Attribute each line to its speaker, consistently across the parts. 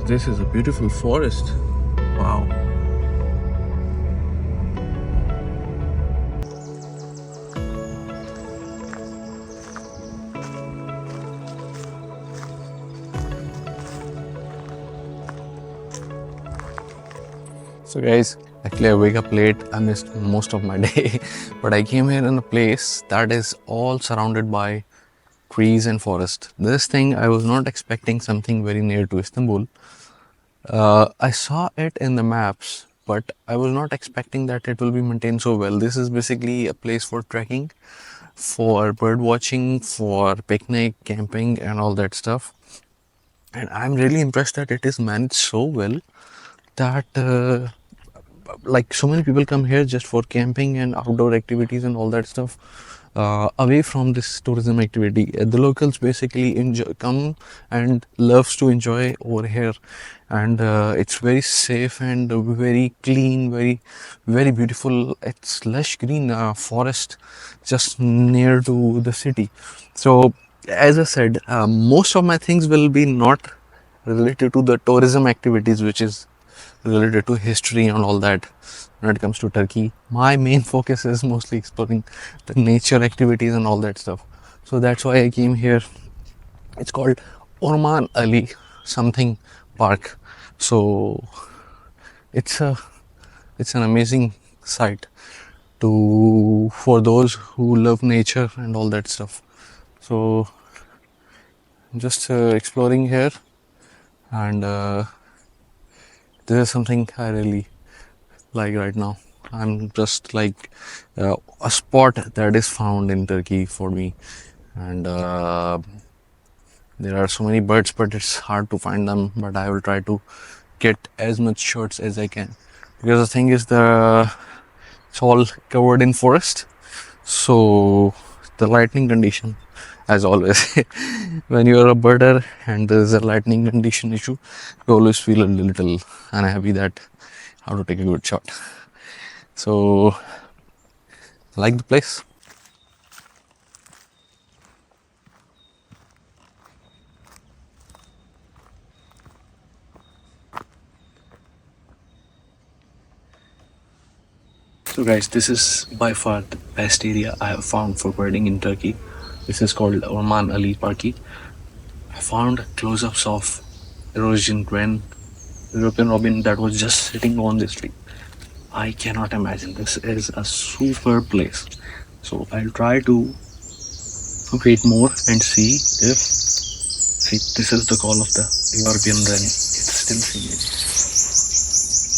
Speaker 1: This is a beautiful forest. Wow. So guys, actually I wake up late. I missed most of my day, but I came here in a place that is all surrounded by trees and forest. This thing I was not expecting something very near to Istanbul. I saw it in the maps, but I was not expecting that it will be maintained so well. This is basically a place for trekking, for bird watching, for picnic, camping, and all that stuff. And I'm really impressed that it is managed so well that like so many people come here just for camping and outdoor activities and all that stuff, away from this tourism activity. The locals basically come and loves to enjoy over here, and it's very safe and very clean, very beautiful. It's lush green forest just near to the city. So as I said, most of my things will be not related to the tourism activities, which is related to history and all that. When it comes to Turkey, my main focus is mostly exploring the nature activities and all that stuff. So that's why I came here. It's called Orman Ali something park. So it's a it's an amazing site to for those who love nature and all that stuff. So I'm just exploring here, and this is something I really like right now. I'm just like a spot that is found in Turkey for me, and there are so many birds, but it's hard to find them. But I will try to get as much shots as I can, because the thing is it's all covered in forest, so the lightning condition, as always, when you're a birder and there's a lightning condition issue, you always feel a little unhappy that how to take a good shot. So I like the place. So guys, this is by far the best area I have found for birding in Turkey. This is called Orman Ali Parki. I found close-ups of Eurasian Wren, European robin that was just sitting on this tree. I cannot imagine. This is a super place. So I'll try to wait more and see if this is the call of the European Wren. It's still singing.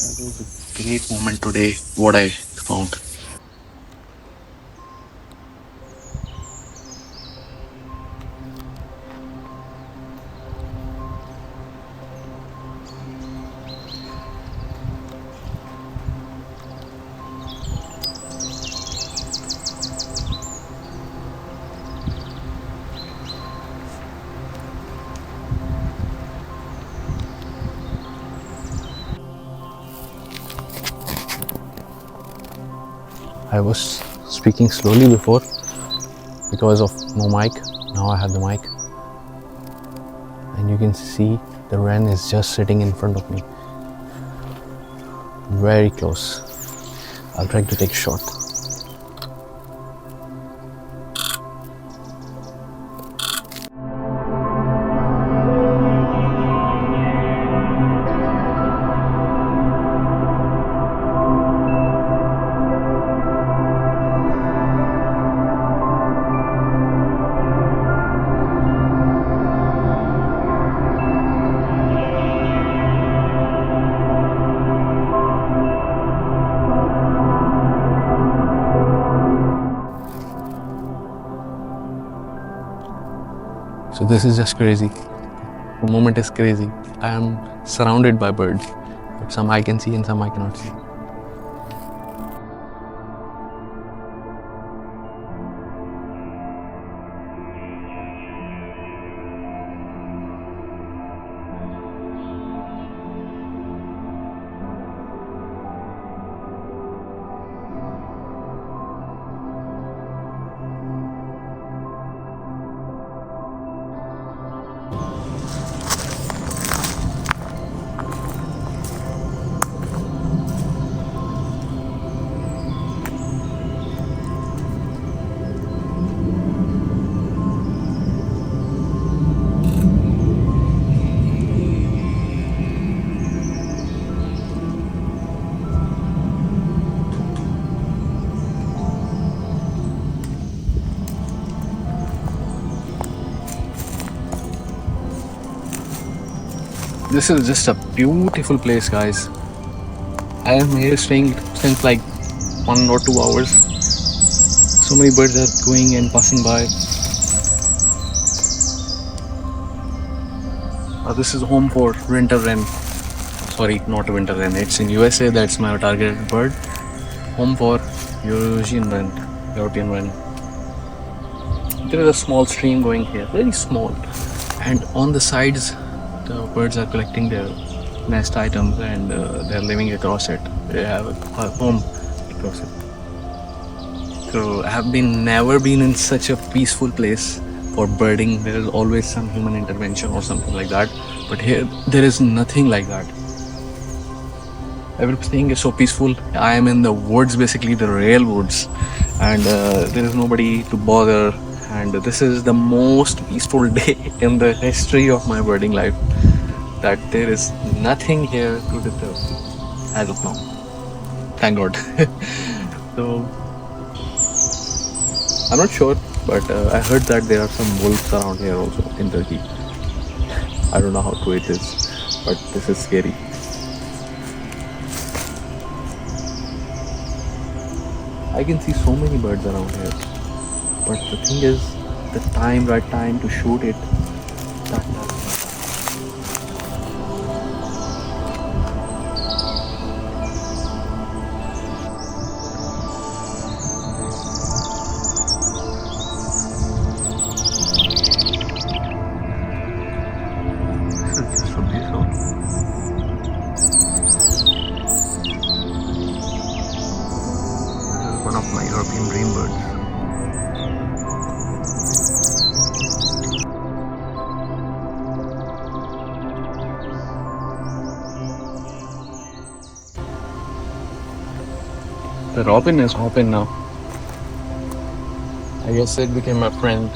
Speaker 1: That was a great moment today. What I found. I was speaking slowly before because of no mic. Now I have the mic, and you can see the wren is just sitting in front of me, very close. I'll try to take a shot. So this is just crazy. The moment is crazy. I am surrounded by birds, but some I can see and some I cannot see. This is just a beautiful place, guys. I am here staying since like 1 or 2 hours. So many birds are going and passing by. This is home for winter wren. Sorry, not winter wren. It's in USA. That's my targeted bird. Home for Eurasian wren, European wren. There is a small stream going here, very small, and on the sides, the birds are collecting their nest items and they're living across it. They have a home across it. So I have never been in such a peaceful place for birding. There is always some human intervention or something like that, but here there is nothing like that. Everything is so peaceful. I am in the woods, basically the real woods, and there is nobody to bother. And this is the most peaceful day in the history of my birding life. That there is nothing here to disturb as of now. Thank God. So I'm not sure, but I heard that there are some wolves around here also in Turkey. I don't know how true it is, but this is scary. I can see so many birds around here, but the thing is, the right time to shoot it, that doesn't matter. This is just so beautiful. This is one of my European dream birds. The robin is hopping now. I guess it became my friend.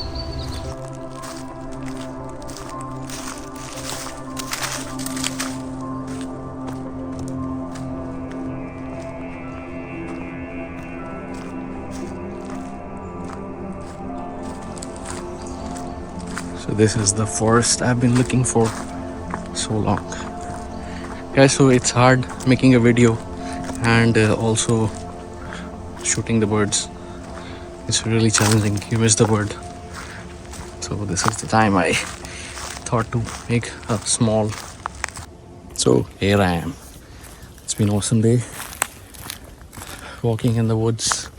Speaker 1: So this is the forest I've been looking for so long. Guys, so it's hard making a video and also shooting the birds. It's really challenging. You miss the bird. So this is the time I thought to make a small. So here I am. It's been an awesome day walking in the woods.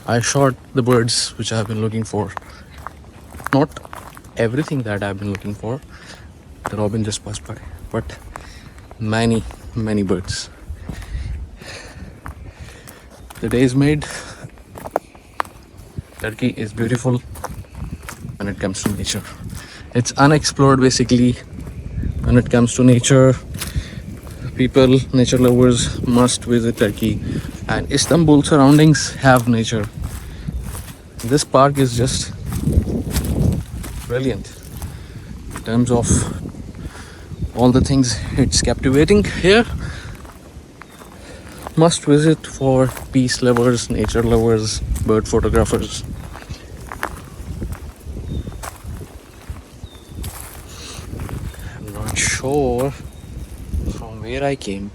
Speaker 1: I shot the birds which I've been looking for. Not everything that I've been looking for. The robin just passed by, but many birds. The day is made. Turkey is beautiful when it comes to nature. It's unexplored basically when it comes to nature. People, nature lovers must visit Turkey, and Istanbul surroundings have nature. This park is just brilliant in terms of all the things it's captivating here. Must visit for peace lovers, nature lovers, bird photographers. I'm not sure from where I came.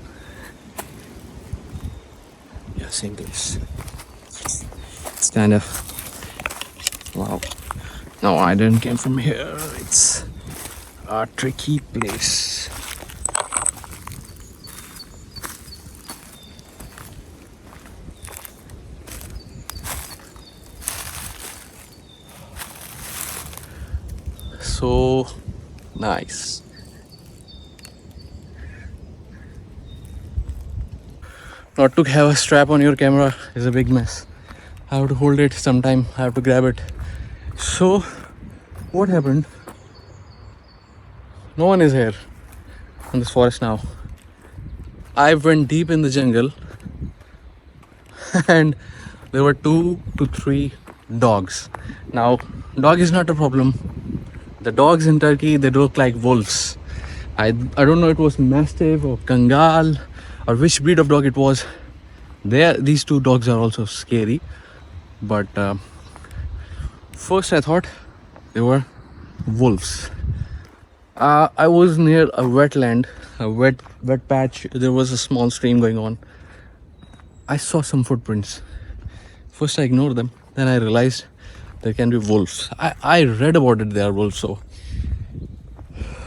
Speaker 1: Yeah, same place. It's kind of wow. No, I didn't came from here. It's a tricky place. So nice. Not to have a strap on your camera is a big mess. I have to hold it sometime. I have to grab it. So what happened? No one is here in this forest now. I went deep in the jungle and there were 2 to 3 dogs. Now, dog is not a problem. The dogs in Turkey, they look like wolves. I don't know it was Mastiff or Kangal or which breed of dog it was. These 2 dogs are also scary. But first I thought they were wolves. I was near a wetland, a wet patch. There was a small stream going on. I saw some footprints. First, I ignored them. Then I realized there can be wolves. I read about it. They are wolves, so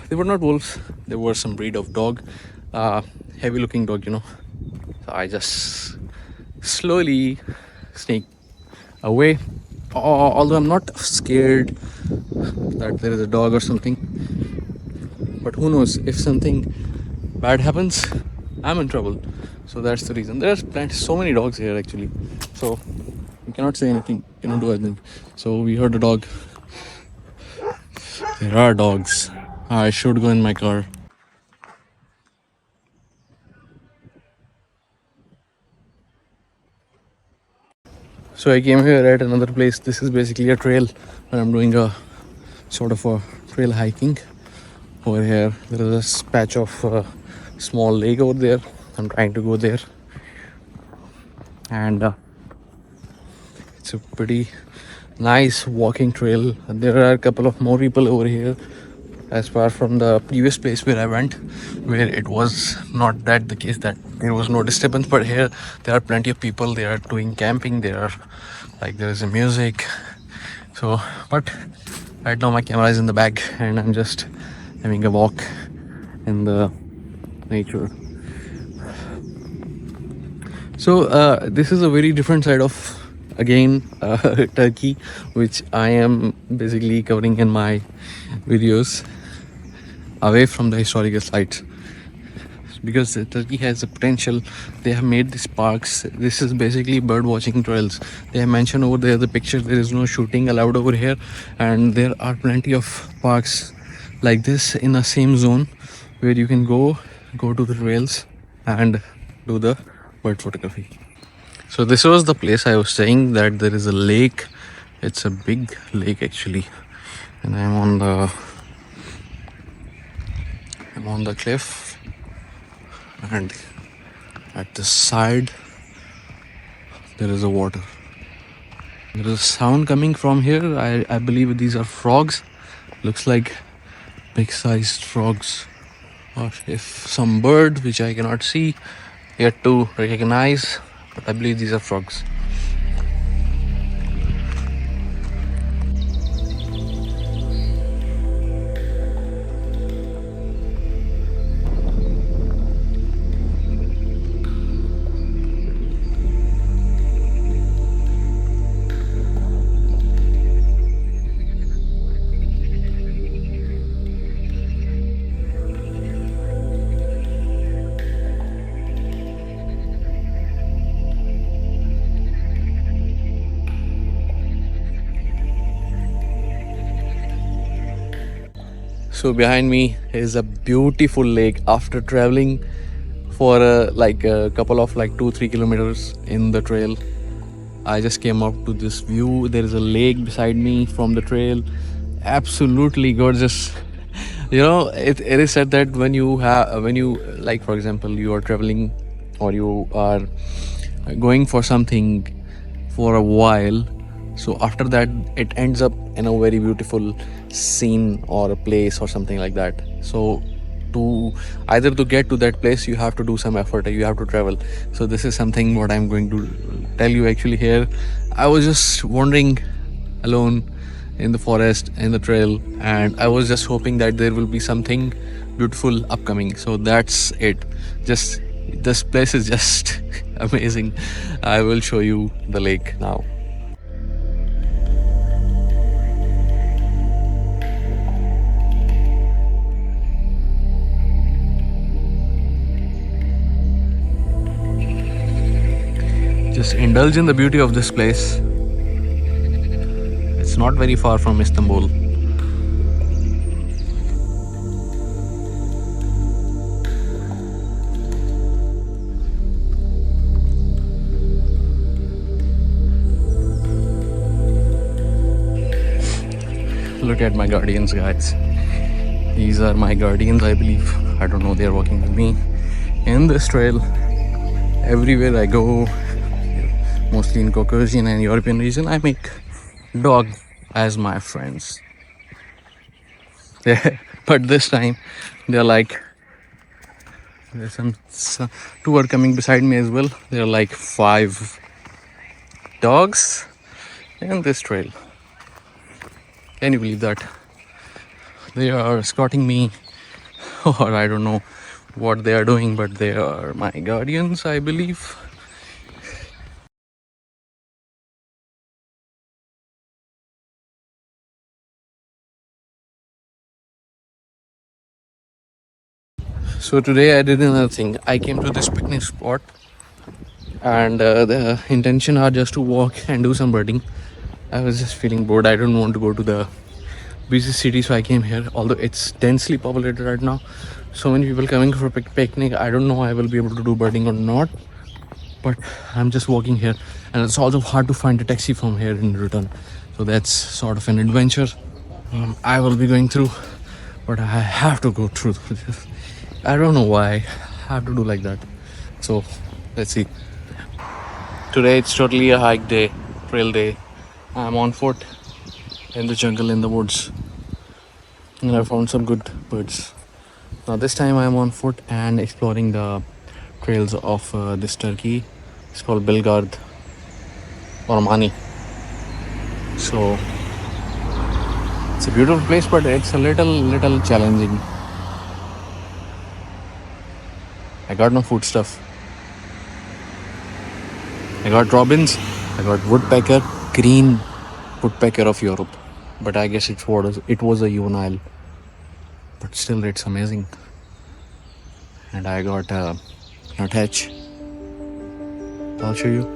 Speaker 1: they were not wolves. They were some breed of dog, heavy-looking dog, you know. So I just slowly sneak away. Although I'm not scared that there is a dog or something, but who knows, if something bad happens, I'm in trouble. So that's the reason. There's so many dogs here actually, so you cannot say anything, you cannot do anything. So we heard a dog. There are dogs. I should go in my car. So I came here at another place. This is basically a trail where I'm doing a sort of a trail hiking. Over here there is a patch of small lake over there. I'm trying to go there, and it's a pretty nice walking trail. There are a couple of more people over here, as far from the previous place where I went, where it was not that the case that there was no disturbance, but here there are plenty of people. They are doing camping. There are there is a music. So, but right now my camera is in the bag and I'm just having a walk in the nature. So this is a very different side of, again, Turkey, which I am basically covering in my videos, away from the historical sites, because Turkey has the potential. They have made these parks. This is basically bird watching trails. They have mentioned over there the picture, there is no shooting allowed over here, and there are plenty of parks like this in the same zone where you can go to the trails and do the bird photography. So this was the place I was saying that there is a lake. It's a big lake actually, and I'm on the cliff, and at the side there is a water. There is a sound coming from here. I believe these are frogs. Looks like big sized frogs, or if some bird which I cannot see yet to recognize, but I believe these are frogs. So behind me is a beautiful lake. After traveling for a couple of 2-3 kilometers in the trail, I just came up to this view. There is a lake beside me from the trail. Absolutely gorgeous. You know, it is said that when you for example, you are traveling or you are going for something for a while, so after that it ends up in a very beautiful scene or a place or something like that. So to either to get to that place, you have to do some effort, you have to travel. So this is something what I'm going to tell you actually here. I was just wandering alone in the forest, in the trail, and I was just hoping that there will be something beautiful upcoming. So that's it. Just this place is just amazing. I will show you the lake now. Just indulge in the beauty of this place. It's not very far from Istanbul. Look at my guardians, guys. These are my guardians, I believe. I don't know, they are walking with me in this trail. Everywhere I go, mostly in Caucasian and European region, I make dog as my friends. But this time they're like, there's two are coming beside me as well. They're like 5 dogs in this trail. Can you believe that? They are escorting me, or I don't know what they are doing, but they are my guardians, I believe. So today I did another thing. I came to this picnic spot, and the intention are just to walk and do some birding. I was just feeling bored. I don't want to go to the busy city, so I came here. Although it's densely populated right now, so many people coming for picnic. I don't know I will be able to do birding or not, but I'm just walking here, and it's also hard to find a taxi from here in return. So that's sort of an adventure I will be going through, but I have to go through this. I don't know why I have to do like that. So let's see. Today it's totally a hike day, trail day. I'm on foot in the jungle, in the woods, and I found some good birds. Now this time I'm on foot and exploring the trails of this Turkey. It's called Belgrad, Ormani. So it's a beautiful place, but it's a little challenging. I got no food stuff. I got robins, I got woodpecker, green woodpecker of Europe, but I guess it was a juvenile. But still, it's amazing. And I got a nuthatch. I'll show you.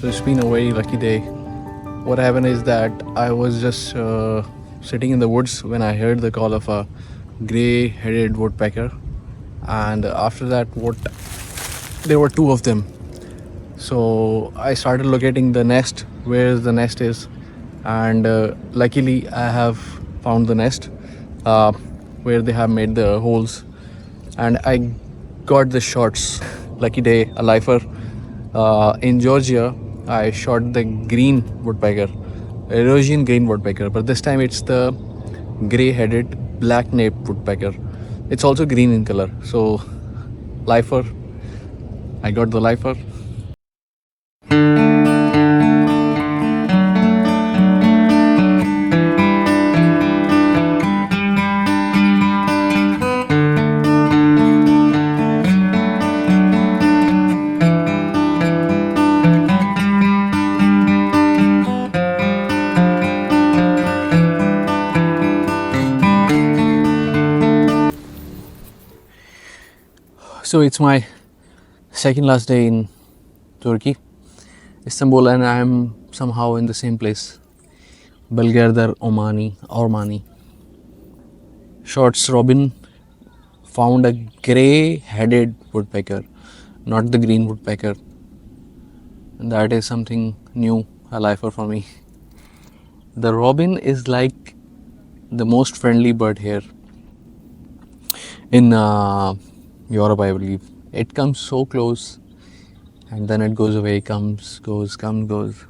Speaker 1: So it's been a very lucky day. What happened is that I was just sitting in the woods when I heard the call of a gray-headed woodpecker, and after that, there were two of them. So I started locating the nest, where the nest is, and luckily I have found the nest uh, where they have made the holes, and I got the shots. Lucky day, a lifer. In Georgia, I shot the green woodpecker, Eurasian green woodpecker, but this time it's the gray-headed black-naped woodpecker. It's also green in color. So, lifer. I got the lifer. So it's my second last day in Turkey, Istanbul, and I'm somehow in the same place, Belgrad, Ormani. Shorts Robin found a grey-headed woodpecker, not the green woodpecker. And that is something new, a lifer for me. The robin is like the most friendly bird here in Europe, I believe. It comes so close and then it goes away, comes, goes, comes, goes.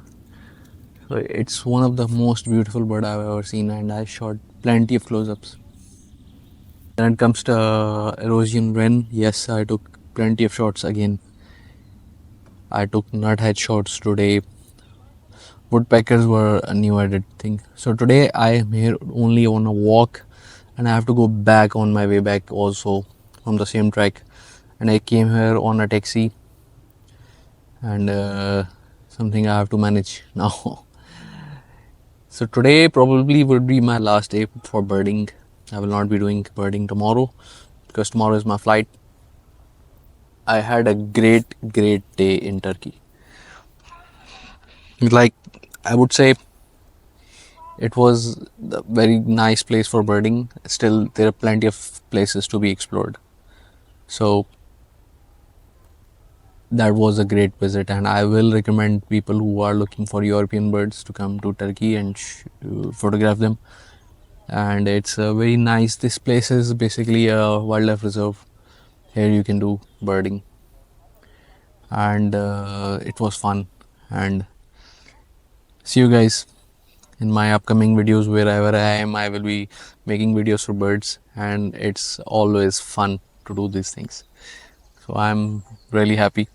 Speaker 1: So it's one of the most beautiful bird I've ever seen, and I shot plenty of close-ups. When it comes to Eurasian Wren, yes, I took plenty of shots again. I took nuthead shots today. Woodpeckers were a new added thing. So today I am here only on a walk, and I have to go back on my way back also from the same track. And I came here on a taxi, and something I have to manage now. So today probably would be my last day for birding. I will not be doing birding tomorrow because tomorrow is my flight. I had a great day in Turkey. Like, I would say it was a very nice place for birding. Still, there are plenty of places to be explored. So that was a great visit, and I will recommend people who are looking for European birds to come to Turkey and photograph them. And it's very nice. This place is basically a wildlife reserve. Here you can do birding, and it was fun. And see you guys in my upcoming videos. Wherever I am, I will be making videos for birds, and it's always fun to do these things. So I'm really happy.